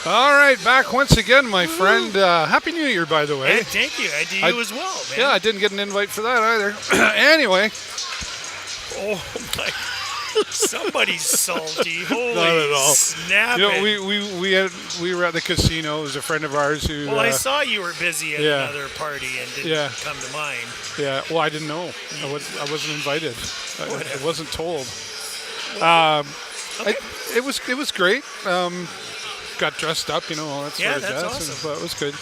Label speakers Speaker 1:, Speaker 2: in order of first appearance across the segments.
Speaker 1: All right, back once again, my friend. Happy New Year, by the way.
Speaker 2: And thank you. I do you as well, man.
Speaker 1: Yeah, I didn't get an invite for that either. Anyway.
Speaker 2: Oh, my. Somebody's salty. Holy
Speaker 1: Not at all.
Speaker 2: snap.
Speaker 1: You know, we were at the casino. It was a friend of ours who...
Speaker 2: Well, I saw you were busy at another party and didn't come to mine.
Speaker 1: Yeah, well, I didn't know. I wasn't invited. I wasn't told.
Speaker 2: Okay.
Speaker 1: It was great. Got dressed up, all that sort of jazz.
Speaker 2: That's awesome.
Speaker 1: But it was good.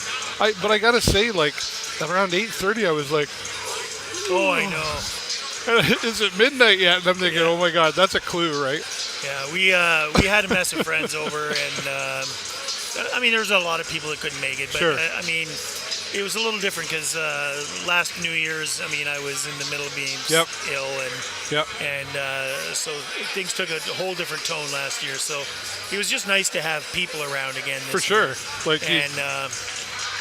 Speaker 1: But I got to say, like, around 8:30, I was like...
Speaker 2: Oh, I know.
Speaker 1: Is it midnight yet? And I'm thinking, oh my God, that's a clue, right?
Speaker 2: Yeah, we had a mess of friends over, and I mean, there's a lot of people that couldn't make it, but
Speaker 1: sure.
Speaker 2: I mean, it was a little different because last New Year's, I mean, I was in the middle of being ill, and so things took a whole different tone last year. So it was just nice to have people around again.
Speaker 1: For sure,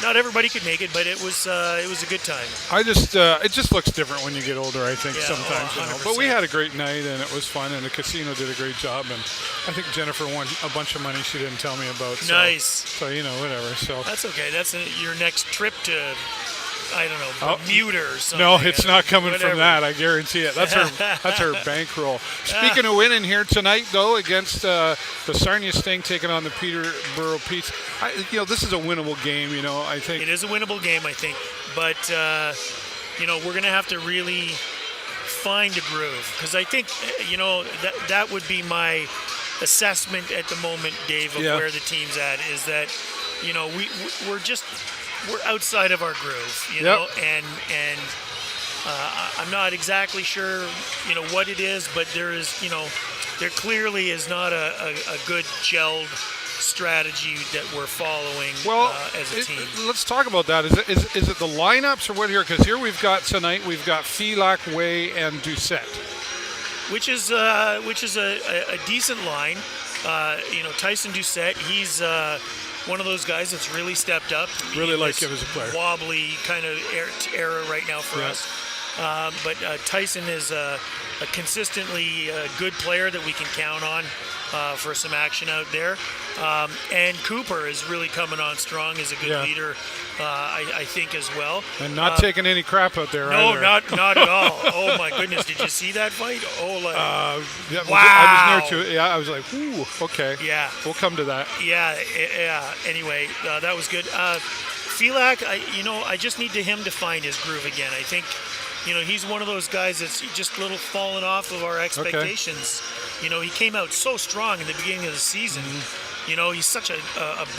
Speaker 2: not everybody could make it, but it was a good time.
Speaker 1: It just looks different when you get older, I think, sometimes.
Speaker 2: 100%.
Speaker 1: But we had a great night, and it was fun, and the casino did a great job. And I think Jennifer won a bunch of money she didn't tell me about. So,
Speaker 2: nice.
Speaker 1: So, whatever. So
Speaker 2: that's okay. That's your next trip to, I don't know, Bermuda or something.
Speaker 1: No, it's not coming
Speaker 2: whatever.
Speaker 1: from that. I guarantee it. That's her bankroll. Speaking of winning here tonight, though, against the Sarnia Sting taking on the Peterborough Petes, this is a winnable game. I think
Speaker 2: it is a winnable game. I think, but we're going to have to really find a groove because I think that would be my assessment at the moment, Dave, of where the team's at. Is that we're outside of our groove, and I'm not exactly sure, what it is, but there clearly is not a good gelled strategy that we're following as a team.
Speaker 1: Let's talk about that. Is it the lineups or what here? Because here we've got Phelan, Way, and Doucette.
Speaker 2: Which is a decent line. Tyson Doucette, he's one of those guys that's really stepped up.
Speaker 1: Really like him as a player.
Speaker 2: Wobbly kind of era right now for us. But Tyson is a consistently good player that we can count on for some action out there. And Cooper is really coming on strong as a good leader, I think, as well.
Speaker 1: And not taking any crap out there
Speaker 2: no,
Speaker 1: either.
Speaker 2: not at all. Oh, my goodness. Did you see that fight?
Speaker 1: Wow. I was near to it. Yeah, I was like, ooh, okay.
Speaker 2: Yeah.
Speaker 1: We'll come to that.
Speaker 2: Yeah. Anyway, that was good. Phelan, I just need him to find his groove again. I think, he's one of those guys that's just a little fallen off of our expectations. Okay. He came out so strong in the beginning of the season. Mm-hmm. He's such a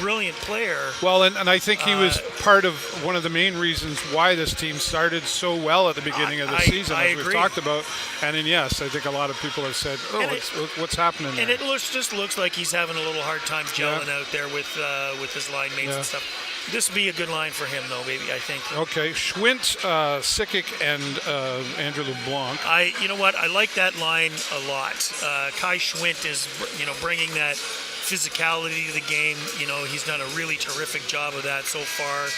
Speaker 2: brilliant player.
Speaker 1: Well, and I think he was part of one of the main reasons why this team started so well at the beginning of the season, as we've talked about. And then, yes, I think a lot of people have said, what's happening there?
Speaker 2: And it just looks like he's having a little hard time gelling out there with his line mates and stuff. This would be a good line for him, though, maybe, I think.
Speaker 1: Okay. Schwint, Sikic, and Andrew LeBlanc.
Speaker 2: You know what? I like that line a lot. Kai Schwint is, bringing that physicality to the game. He's done a really terrific job of that so far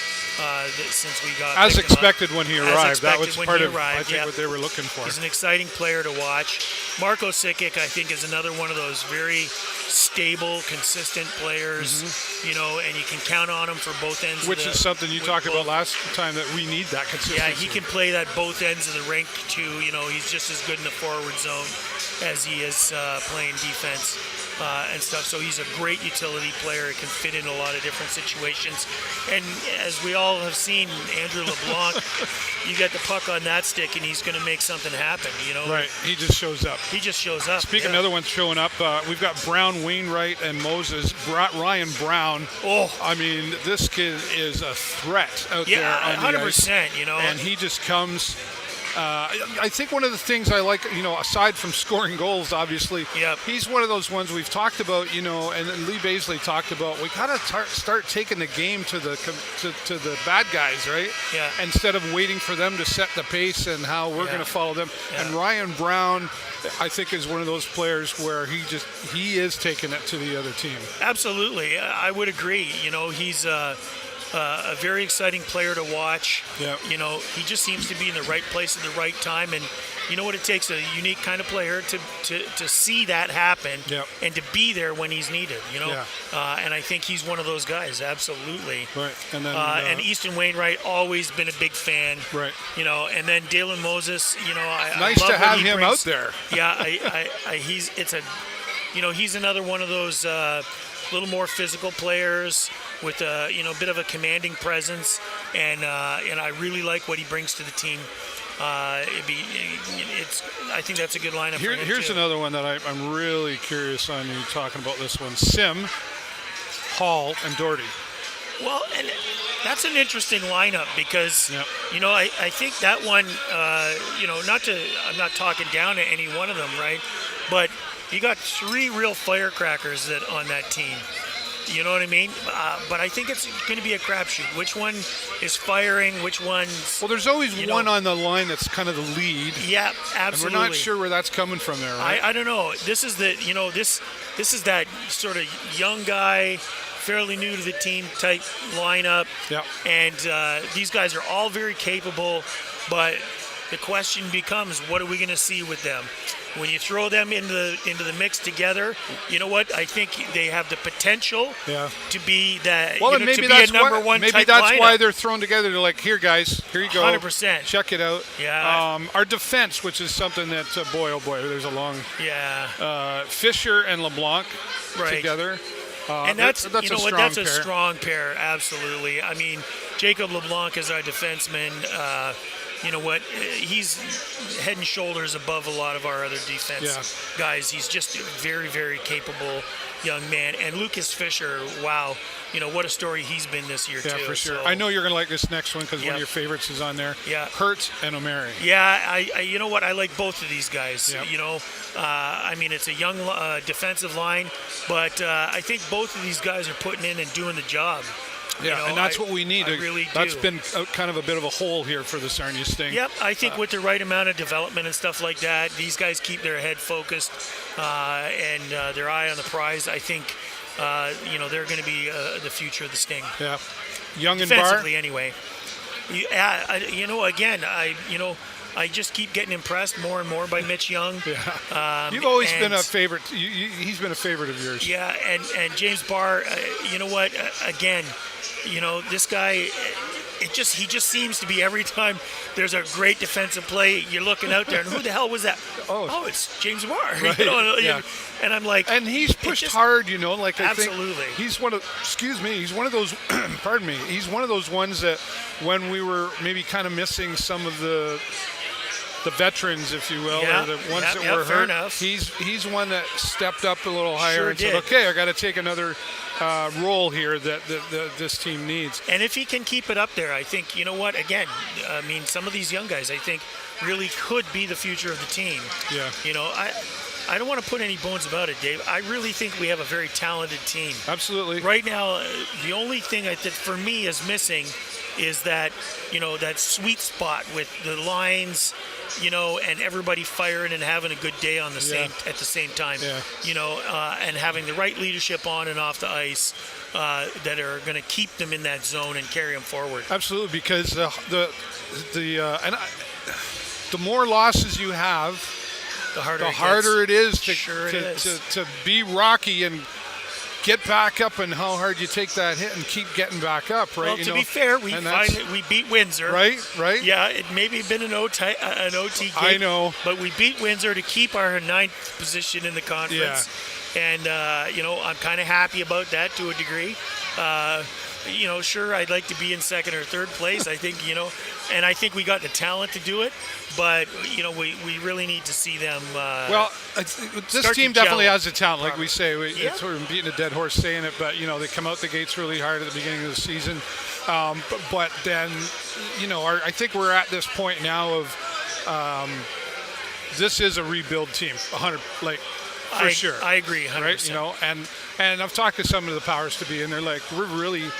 Speaker 2: since we got
Speaker 1: as expected when he arrived. That was part of
Speaker 2: what
Speaker 1: they were looking for.
Speaker 2: He's an exciting player to watch. Marco Sikic, I think, is another one of those very stable, consistent players. Mm-hmm. And you can count on him for both ends.
Speaker 1: Which is something you talked about last time, that we need that consistency.
Speaker 2: Yeah, he can play that both ends of the rink too. He's just as good in the forward zone as he is playing defense. And stuff. So he's a great utility player. He can fit in a lot of different situations. And as we all have seen, Andrew LeBlanc, you get the puck on that stick, and he's going to make something happen.
Speaker 1: Right. He just shows up. Speaking of other ones showing up, we've got Brown, Wainwright, and Moses. Ryan Brown. Oh, I mean, this kid is a threat out there on
Speaker 2: 100%.
Speaker 1: The ice. And he just comes. I think one of the things I like, aside from scoring goals, obviously, he's one of those ones we've talked about, and Lee Baisley talked about. We got to start taking the game to the bad guys, right?
Speaker 2: Yeah.
Speaker 1: Instead of waiting for them to set the pace and how we're going to follow them. Yeah. And Ryan Brown, I think, is one of those players where he is taking it to the other team.
Speaker 2: Absolutely, I would agree. a very exciting player to watch.
Speaker 1: Yeah.
Speaker 2: You know, he just seems to be in the right place at the right time, and you know what, it takes a unique kind of player to see that happen and to be there when he's needed, you know. And I think he's one of those guys, absolutely.
Speaker 1: Right. And then
Speaker 2: and Easton Wainwright, always been a big fan.
Speaker 1: Right.
Speaker 2: You know, and then Dalen Moses, you know,
Speaker 1: nice
Speaker 2: I love
Speaker 1: to have
Speaker 2: what he
Speaker 1: him
Speaker 2: brings.
Speaker 1: out there.
Speaker 2: Yeah, he's another one of those little more physical players with a bit of a commanding presence, and I really like what he brings to the team. I think that's a good lineup.
Speaker 1: Here's another one that I'm really curious on you talking about this one: Sim, Hall, and Doherty.
Speaker 2: Well, and that's an interesting lineup because I think that one, I'm not talking down to any one of them, right? But you got 3 real firecrackers on that team. You know what I mean? But I think it's going to be a crapshoot. Which one is firing? Which one's...
Speaker 1: Well, there's always one on the line that's kind of the lead.
Speaker 2: Yeah, absolutely.
Speaker 1: And we're not sure where that's coming from there, right?
Speaker 2: I don't know. This is this is that sort of young guy, fairly new to the team type lineup.
Speaker 1: Yeah.
Speaker 2: And these guys are all very capable, but the question becomes, what are we going to see with them? When you throw them into the mix together, you know what? I think they have the potential to be that.
Speaker 1: Well,
Speaker 2: to
Speaker 1: maybe
Speaker 2: be
Speaker 1: that's
Speaker 2: a number one
Speaker 1: maybe
Speaker 2: type
Speaker 1: that's
Speaker 2: lineup.
Speaker 1: why they're thrown together. They're like, here, guys, here you go.
Speaker 2: 100%.
Speaker 1: Check it out.
Speaker 2: Yeah.
Speaker 1: Our defense, which is something that boy, oh boy, there's a long.
Speaker 2: Yeah.
Speaker 1: Fisher and LeBlanc together.
Speaker 2: And that's
Speaker 1: a
Speaker 2: strong pair. Absolutely. I mean, Jacob LeBlanc is our defenseman. You know what? He's head and shoulders above a lot of our other defense guys. He's just a very, very capable young man. And Lucas Fisher, wow. You know, what a story he's been this year, too.
Speaker 1: Yeah, for sure.
Speaker 2: So,
Speaker 1: I know you're going to like this next one because one of your favorites is on there.
Speaker 2: Yeah.
Speaker 1: Hurts and O'Mary.
Speaker 2: Yeah, I you know what? I like both of these guys.
Speaker 1: Yep.
Speaker 2: You know, I mean, it's a young defensive line, but I think both of these guys are putting in and doing the job.
Speaker 1: Yeah, and that's what we need.
Speaker 2: Really
Speaker 1: that's
Speaker 2: do.
Speaker 1: been kind of a bit of a hole here for the Sarnia Sting.
Speaker 2: Yep, I think with the right amount of development and stuff like that, these guys keep their head focused and their eye on the prize. I think, they're going to be the future of the Sting.
Speaker 1: Yeah, Young and Barr.
Speaker 2: Defensively, anyway. Yeah, I just keep getting impressed more and more by Mitch Young.
Speaker 1: Yeah. You've always been a favorite. He's been a favorite of yours.
Speaker 2: Yeah, and James Barr, you know what? Again, this guy, he just seems to be, every time there's a great defensive play, you're looking out there, and who the hell was that? Oh, it's James Barr.
Speaker 1: Right. Yeah.
Speaker 2: And I'm like,
Speaker 1: and he's pushed hard, like I
Speaker 2: absolutely.
Speaker 1: think he's one of those, pardon me, he's one of those ones that when we were maybe kind of missing some of the veterans, if you will, or the ones that were hurt.
Speaker 2: Enough.
Speaker 1: He's one that stepped up a little higher and
Speaker 2: did.
Speaker 1: said, okay, I got to take another role here that this team needs.
Speaker 2: And if he can keep it up there, I think, you know what, again, I mean, some of these young guys, I think, really could be the future of the team.
Speaker 1: Yeah.
Speaker 2: I don't want to put any bones about it, Dave. I really think we have a very talented team.
Speaker 1: Absolutely.
Speaker 2: Right now, the only thing that for me is missing is that, that sweet spot with the lines, and everybody firing and having a good day at the same time.
Speaker 1: Yeah.
Speaker 2: And having the right leadership on and off the ice that are going to keep them in that zone and carry them forward.
Speaker 1: Absolutely, because the more losses you have,
Speaker 2: the
Speaker 1: harder it is to be rocky and get back up, and how hard you take that hit and keep getting back up, right?
Speaker 2: Well, to be fair, we beat Windsor.
Speaker 1: Right.
Speaker 2: Yeah, it maybe been an OT game.
Speaker 1: I know.
Speaker 2: But we beat Windsor to keep our 9th position in the conference. Yeah. And, I'm kind of happy about that to a degree. Sure, I'd like to be in 2nd or 3rd place. I think, and I think we got the talent to do it. But, we really need to see them.
Speaker 1: This team definitely has the talent, like we say. It's sort of beating a dead horse saying it, but, they come out the gates really hard at the beginning of the season. But then, I think we're at this point now of this is a rebuild team, 100, for sure.
Speaker 2: I agree, 100%.
Speaker 1: Right, and I've talked to some of the powers to be, and they're like, we're really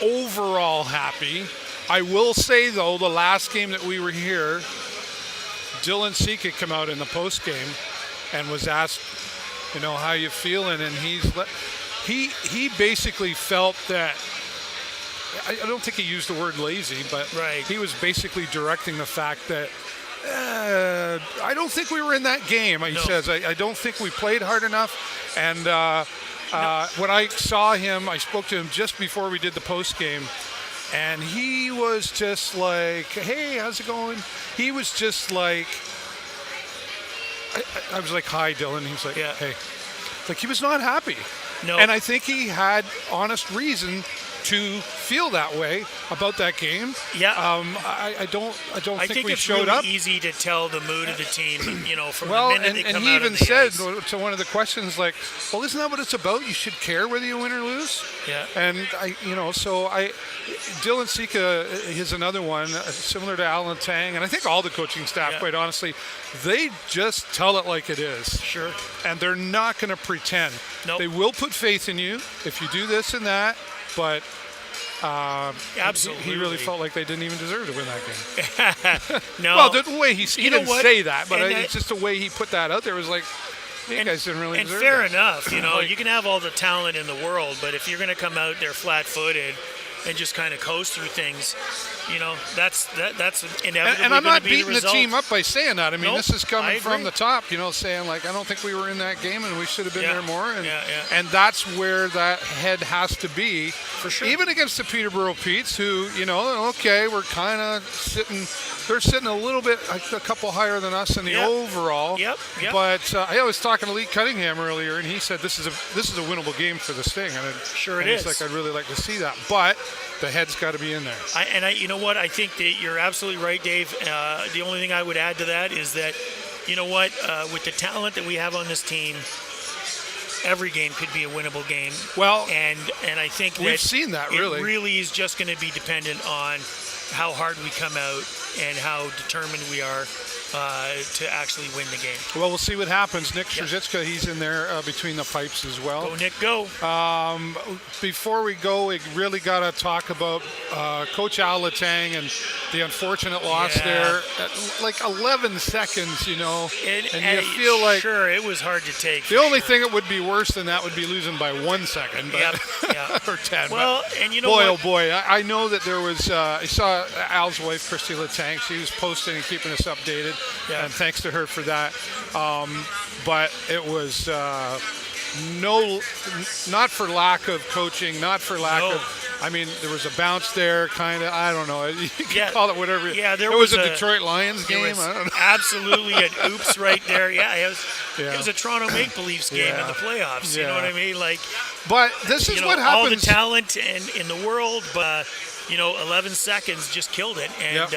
Speaker 1: overall happy. I will say, though, the last game that we were here, Dylan Seek had come out in the post game and was asked, how you feeling, and he basically felt that I don't think he used the word lazy, but he was basically directing the fact that I don't think we were in that game. He says, I don't think we played hard enough. And when I saw him, I spoke to him just before we did the post game, and he was just like, hey, how's it going? He was just like, I was like, hi, Dylan. He was like, hey. Like, he was not happy.
Speaker 2: No.
Speaker 1: And I think he had honest reason to feel that way about that game.
Speaker 2: Yeah.
Speaker 1: I don't think we
Speaker 2: it's
Speaker 1: showed
Speaker 2: really
Speaker 1: up.
Speaker 2: easy to tell the mood of the team, from
Speaker 1: well,
Speaker 2: the minute they come
Speaker 1: and he
Speaker 2: out
Speaker 1: even
Speaker 2: on the
Speaker 1: said
Speaker 2: ice.
Speaker 1: to one of the questions, like, well, isn't that what it's about? You should care whether you win or lose.
Speaker 2: Yeah.
Speaker 1: And Dylan Sika is another one, similar to Alan Tang, and I think all the coaching staff, quite honestly, they just tell it like it is.
Speaker 2: Sure.
Speaker 1: And they're not going to pretend.
Speaker 2: Nope.
Speaker 1: They will put faith in you if you do this and that, but
Speaker 2: absolutely,
Speaker 1: he really felt like they didn't even deserve to win that game.
Speaker 2: No.
Speaker 1: Well, the way he didn't say that, but
Speaker 2: And
Speaker 1: it's just the way he put that out there was like, you guys didn't really deserve
Speaker 2: fair
Speaker 1: that.
Speaker 2: enough, you can have all the talent in the world, but if you're going to come out there flat-footed and just kind of coast through things, that's inevitably
Speaker 1: And I'm not
Speaker 2: be
Speaker 1: beating the team up by saying that. I mean, this is coming from the top, saying, like, I don't think we were in that game and we should have been there more. And that's where that head has to be.
Speaker 2: For sure.
Speaker 1: Even against the Peterborough Petes, who, okay, we're kind of they're sitting a little bit, a couple higher than us in the overall.
Speaker 2: Yep.
Speaker 1: But I was talking to Lee Cunningham earlier, and he said this is a winnable game for the Sting. And
Speaker 2: is.
Speaker 1: He's like, I'd really like to see that. But the head's got to be in there.
Speaker 2: You know what? I think that you're absolutely right, Dave. The only thing I would add to that is that, with the talent that we have on this team, every game could be a winnable game.
Speaker 1: Well,
Speaker 2: and I think
Speaker 1: we've seen that really.
Speaker 2: It really is just going to be dependent on how hard we come out and how determined we are to actually win the game.
Speaker 1: Well, we'll see what happens. Nick Trzicka, he's in there between the pipes as well.
Speaker 2: Go, Nick, go.
Speaker 1: Before we go, we really got to talk about Coach Al Letang and the unfortunate loss there. At like 11 seconds, and you feel like...
Speaker 2: Sure, it was hard to take.
Speaker 1: The only thing that would be worse than that would be losing by 1 second. But, or 10.
Speaker 2: Well, and
Speaker 1: oh boy, I know that there was... I saw Al's wife, Christy Letang. She was posting and keeping us updated. And thanks to her for that. But it was not for lack of coaching, not for lack of. I mean, there was a bounce there, kind of. I don't know. You can call it whatever.
Speaker 2: Yeah,
Speaker 1: it was a Detroit Lions game. I don't know.
Speaker 2: Absolutely an oops right there. Yeah, it was a Toronto Maple Leafs game in the playoffs. You know what I mean? Like,
Speaker 1: but this is what happens.
Speaker 2: All the talent in the world, but 11 seconds just killed it. And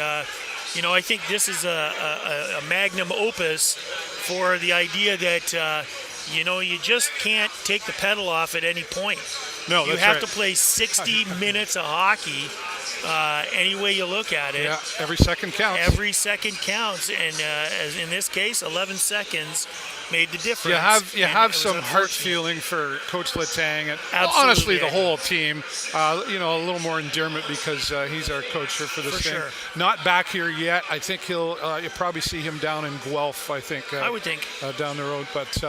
Speaker 2: I think this is a magnum opus for the idea that, you just can't take the pedal off at any point.
Speaker 1: No,
Speaker 2: you have to play 60 minutes of hockey any way you look at it.
Speaker 1: Yeah, every second counts.
Speaker 2: Every second counts. And as in this case, 11 seconds made the difference.
Speaker 1: You have some heart feeling for Coach Letang and honestly the whole team. A little more endearment because he's our coach here for this thing.
Speaker 2: Sure.
Speaker 1: Not back here yet. I think you'll probably see him down in Guelph. I would think down the road, but.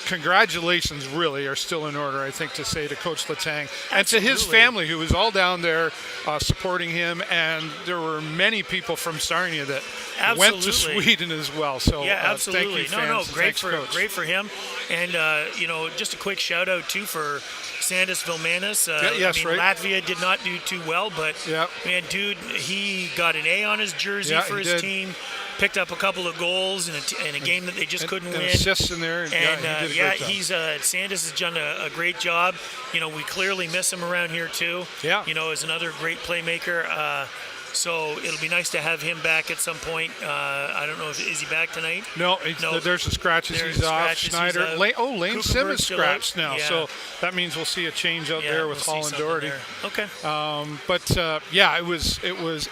Speaker 1: Congratulations really are still in order, I think, to say to Coach Letang and to his family who was all down there supporting him, and there were many people from Sarnia that went to Sweden as well. So
Speaker 2: absolutely.
Speaker 1: Thank you, fans.
Speaker 2: Great for him. And just a quick shout out too for Sandis Vilmanis. Latvia did not do too well, but man, dude, he got an A on his jersey for his team. Picked up a couple of goals in a game that they just couldn't win.
Speaker 1: Assists in there.
Speaker 2: And
Speaker 1: he did a great job.
Speaker 2: Sandis has done a great job. We clearly miss him around here too.
Speaker 1: Yeah.
Speaker 2: As another great playmaker. So it'll be nice to have him back at some point. I don't know is he back tonight?
Speaker 1: No, there's the scratches. He's off. Schneider. Lane Simmons scratched now. Yeah. So that means we'll see a change out there with Hall and Doherty.
Speaker 2: Okay.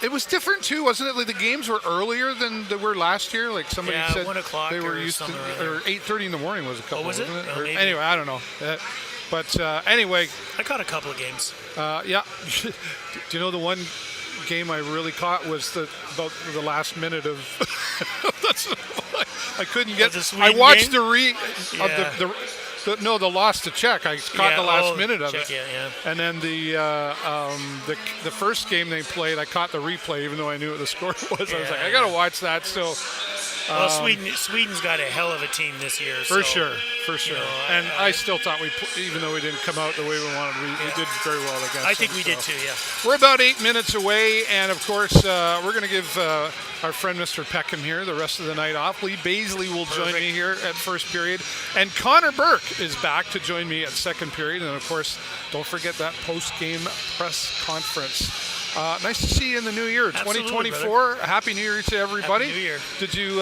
Speaker 1: It was different too, wasn't it? Like the games were earlier than they were last year. Like somebody said,
Speaker 2: 1 o'clock
Speaker 1: they were used to, or 8:30 in the morning was a couple.
Speaker 2: Was it?
Speaker 1: Wasn't it?
Speaker 2: Oh, maybe.
Speaker 1: Anyway, I don't know. But anyway,
Speaker 2: I caught a couple of games.
Speaker 1: Do you know the one game I really caught was about the last minute of. I couldn't get.
Speaker 2: I
Speaker 1: watched
Speaker 2: game?
Speaker 1: The loss to Czech. I caught the last minute of
Speaker 2: Czech,
Speaker 1: it.
Speaker 2: Yeah.
Speaker 1: And then the first game they played, I caught the replay, even though I knew what the score was. I was like, I got to watch that. So,
Speaker 2: well, Sweden's got a hell of a team this year.
Speaker 1: For sure. And I still thought even though we didn't come out the way we wanted, we did very well against them.
Speaker 2: I think we did too, yeah.
Speaker 1: We're about 8 minutes away, and of course, we're going to give our friend Mr. Peckham here the rest of the night off. Lee Baisley will join me here at first period, and Connor Burke is back to join me at second period. And of course, don't forget that post-game press conference. Nice to see you in the new year,
Speaker 2: Absolutely,
Speaker 1: 2024.
Speaker 2: brother.
Speaker 1: Happy New Year to everybody.
Speaker 2: Happy New Year.
Speaker 1: Did you?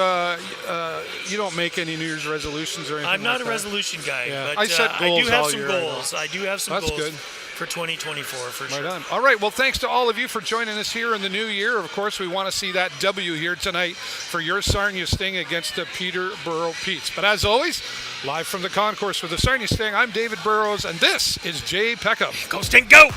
Speaker 1: You don't make any New Year's resolutions or anything?
Speaker 2: I'm not
Speaker 1: like
Speaker 2: a resolution guy,
Speaker 1: Yeah.
Speaker 2: but
Speaker 1: I set goals
Speaker 2: I do have
Speaker 1: all
Speaker 2: some
Speaker 1: year,
Speaker 2: goals. I do have some
Speaker 1: That's
Speaker 2: goals
Speaker 1: good.
Speaker 2: for 2024 for sure.
Speaker 1: Right on. All right. Well, thanks to all of you for joining us here in the new year. Of course, we want to see that W here tonight for your Sarnia Sting against the Peterborough Petes. But as always, live from the concourse with the Sarnia Sting, I'm David Burrows, and this is Jay Peckham.
Speaker 2: Go Sting, go!